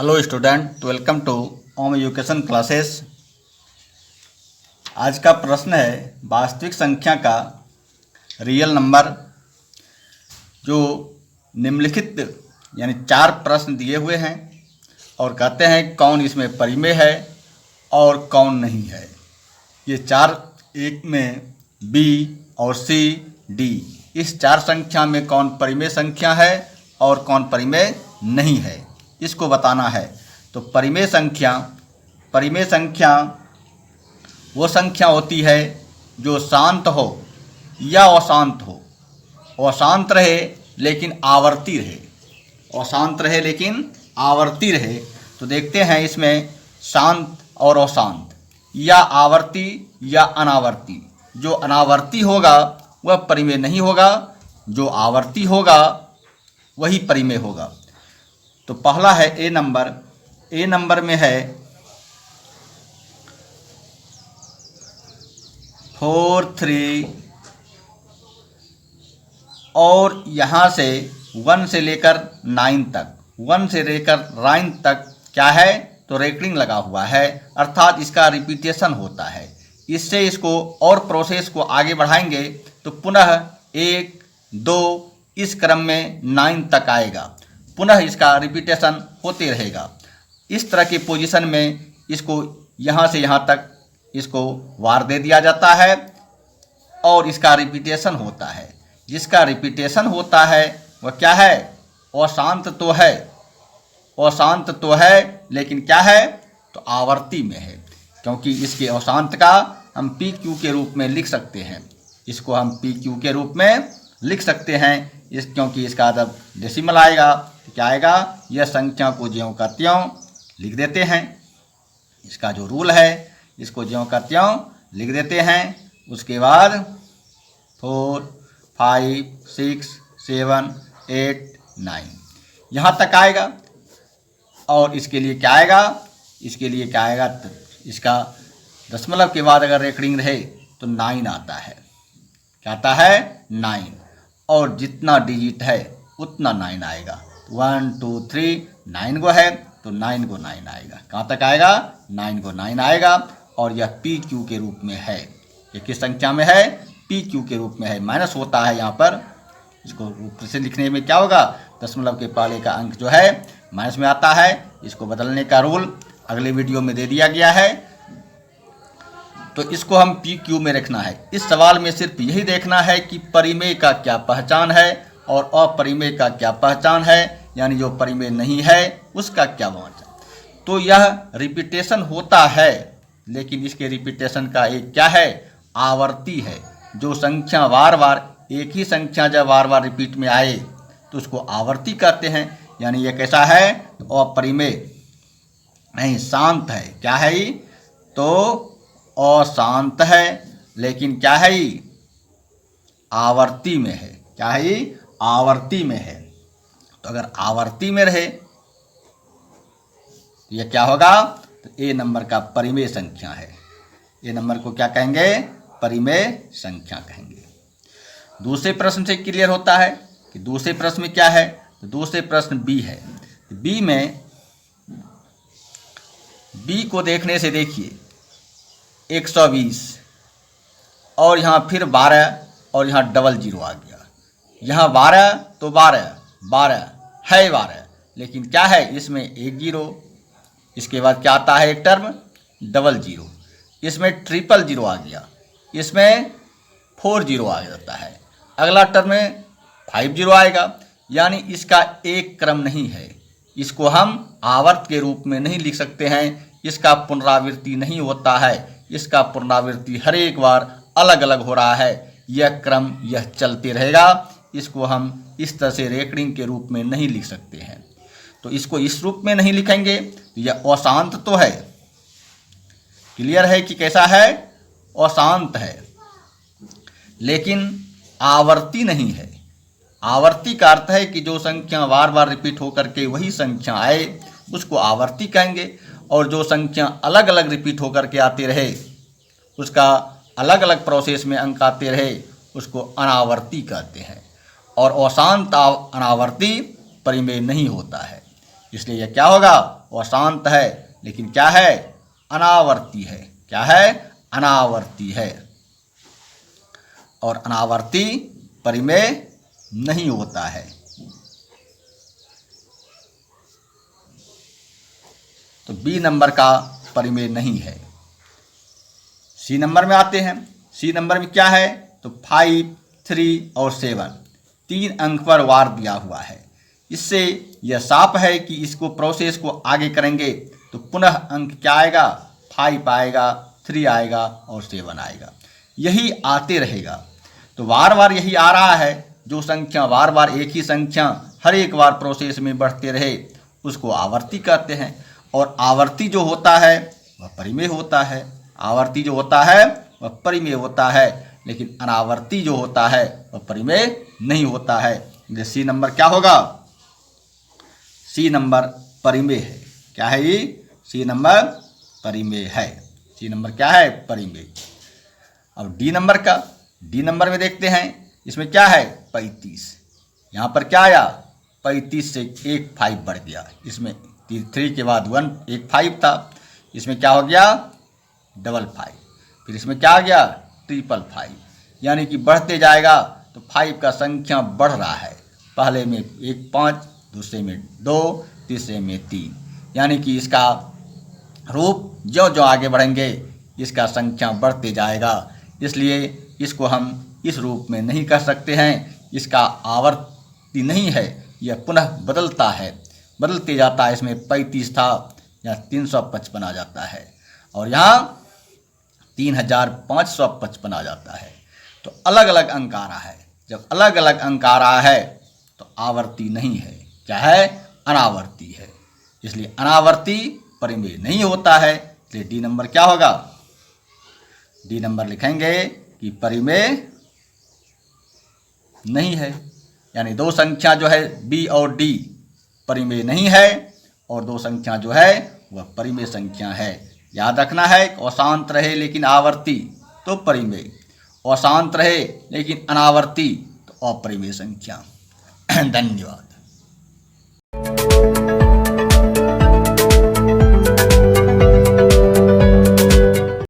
Hello student, welcome to home education classes. आज का प्रश्न है वास्तविक संख्या का रियल नंबर। जो निम्नलिखित यानी 4 प्रश्न दिए हुए हैं और कहते हैं कौन इसमें परिमेय है और कौन नहीं है। ये 4 एक में बी और सी डी, इस 4 संख्या में कौन परिमेय संख्या है और कौन परिमेय नहीं है, इसको बताना है। तो परिमेय संख्या वो संख्या होती है जो शांत हो या अशांत हो, अशांत रहे लेकिन आवर्ती रहे, अशांत रहे लेकिन आवर्ती रहे। तो देखते हैं इसमें शांत और अशांत या आवर्ती या अनावर्ती। जो अनावर्ती होगा वह परिमेय नहीं होगा, जो आवर्ती होगा वही परिमेय होगा। तो पहला है ए नंबर में है 4, 3 और यहाँ से 1 से लेकर 9 तक, 1 से लेकर 9 तक क्या है तो रेकरिंग लगा हुआ है, अर्थात इसका रिपीटेशन होता है। इससे इसको और प्रोसेस को आगे बढ़ाएंगे तो पुनः 1, 2 इस क्रम में 9 तक आएगा, पुनः इसका रिपीटेशन होते रहेगा। इस तरह की पोजीशन में इसको यहाँ से यहाँ तक इसको वार दे दिया जाता है और इसका रिपीटेशन होता है। जिसका रिपीटेशन होता है वह क्या है, अशांत तो है लेकिन क्या है तो आवर्ती में है, क्योंकि इसके अशांत का हम पी क्यू के रूप में लिख सकते हैं। इसको हम पी क्यू के रूप में लिख सकते हैं क्योंकि इसका जब डेसिमल आएगा तो क्या आएगा, यह संख्या को ज्यों का त्यों लिख देते हैं। इसका जो रूल है इसको ज्यों का त्यों लिख देते हैं। उसके बाद 4, 5, 6, 7, 8, 9 यहाँ तक आएगा। और इसके लिए क्या आएगा, तो इसका दशमलव के बाद अगर रेकरिंग रहे तो 9 आता है। क्या आता है 9, और जितना डिजिट है उतना 9 आएगा। 1, 2, 3 9 गो है तो 9 को 9 आएगा। कहाँ तक आएगा, 9 को 9 आएगा। और यह पी क्यू के रूप में है। ये किस संख्या में है, पी क्यू के रूप में है। माइनस होता है यहाँ पर, इसको ऊपर से लिखने में क्या होगा, दशमलव के पहले का अंक जो है माइनस में आता है। इसको बदलने का रूल अगले वीडियो में दे दिया गया है। तो इसको हम पी क्यू में रखना है। इस सवाल में सिर्फ यही देखना है कि परिमेय का क्या पहचान है और अपरिमेय का क्या पहचान है, यानी जो परिमेय नहीं है उसका क्या पहचान। तो यह रिपीटेशन होता है, लेकिन इसके रिपीटेशन का एक क्या है, आवर्ती है। जो संख्या बार बार एक ही संख्या जब बार बार रिपीट में आए तो उसको आवर्ती कहते हैं। यानी यह कैसा है, तो अपरिमेय नहीं, शांत है। क्या है ये, तो अशांत है, लेकिन क्या है ये, आवर्ती में है। क्या है ये, आवर्ती में है। तो अगर आवर्ती में रहे तो यह क्या होगा, तो ए नंबर का परिमेय संख्या है। ए नंबर को क्या कहेंगे, परिमेय संख्या कहेंगे। दूसरे प्रश्न से क्लियर होता है कि दूसरे प्रश्न में क्या है, तो दूसरे प्रश्न बी है। बी में बी को देखने से देखिए 120 और यहाँ फिर 12 और यहाँ डबल 0 आ गया। यहाँ 12 तो 12 है 12, लेकिन क्या है इसमें एक 0, इसके बाद क्या आता है एक टर्म डबल 0, इसमें ट्रिपल 0 आ गया, इसमें 4 0 आ जाता है, अगला टर्म में 5 0 आएगा। यानी इसका एक क्रम नहीं है। इसको हम आवर्त के रूप में नहीं लिख सकते हैं। इसका पुनरावृत्ति नहीं होता है। इसका पुनरावृत्ति हर एक बार अलग अलग हो रहा है। यह क्रम यह चलते रहेगा। इसको हम इस तरह से रेकरिंग के रूप में नहीं लिख सकते हैं। तो इसको इस रूप में नहीं लिखेंगे तो यह अशांत तो है। क्लियर है कि कैसा है, अशांत है, लेकिन आवर्ती नहीं है। आवर्ती का अर्थ है कि जो संख्या बार बार रिपीट होकर के वही संख्या आए उसको आवर्ती कहेंगे, और जो संख्या अलग अलग रिपीट होकर के आते रहे, उसका अलग अलग प्रोसेस में अंक आते रहे, उसको अनावर्ती कहते हैं। और अशांत अनावर्ती परिमेय नहीं होता है। इसलिए यह क्या होगा, अशांत है, लेकिन क्या है, अनावर्ती है। क्या है, अनावर्ती है। और अनावर्ती परिमेय नहीं होता है। तो बी नंबर का परिमेय नहीं है। सी नंबर में आते हैं। सी नंबर में क्या है, तो 5, 3 और 7 3 अंक पर वार दिया हुआ है। इससे यह साफ है कि इसको प्रोसेस को आगे करेंगे तो पुनः अंक क्या आएगा, 5 आएगा, 3 आएगा और 7 आएगा। यही आते रहेगा। तो बार बार यही आ रहा है। जो संख्या बार बार एक ही संख्या हर एक बार प्रोसेस में बढ़ते रहे उसको आवर्ती कहते हैं। और आवर्ती जो होता है वह परिमेय होता है। आवर्ती जो होता है वह परिमेय होता है, लेकिन अनावर्ती जो होता है वह परिमेय नहीं होता है। जैसे सी नंबर क्या होगा, सी नंबर परिमेय है। क्या है ये, सी नंबर परिमेय है। सी नंबर क्या है, परिमेय। अब डी नंबर का, डी नंबर में देखते हैं। इसमें क्या है, 35। यहाँ पर क्या आया, 35 से एक 5 बढ़ गया। इसमें 3 के बाद 1 एक 5 था। इसमें क्या हो गया, 55। फिर इसमें क्या आ गया, 555। यानी कि बढ़ते जाएगा तो 5 का संख्या बढ़ रहा है। पहले में 1 5, दूसरे में 2, तीसरे में 3। यानी कि इसका रूप जो जो आगे बढ़ेंगे इसका संख्या बढ़ते जाएगा। इसलिए इसको हम इस रूप में नहीं कर सकते हैं। इसका आवर्ती नहीं है, यह पुनः बदलता है, बदलते जाता है। इसमें 35 था, यहाँ 355 आ जाता है और यहाँ 3555 आ जाता है। तो अलग अलग अंक आ रहा है। जब अलग अलग अंक आ रहा है तो आवर्ती नहीं है। क्या है, अनावर्ती है। इसलिए अनावर्ती परिमेय नहीं होता है। इसलिए डी नंबर क्या होगा, डी नंबर लिखेंगे कि परिमेय नहीं है। यानी दो संख्या जो है बी और डी परिमेय नहीं है और दो संख्या जो है वह परिमेय संख्या है। याद रखना है, अशांत रहे लेकिन आवर्ती तो परिमेय, अशांत रहे लेकिन अनावर्ती तो अपरिमेय संख्या। धन्यवाद।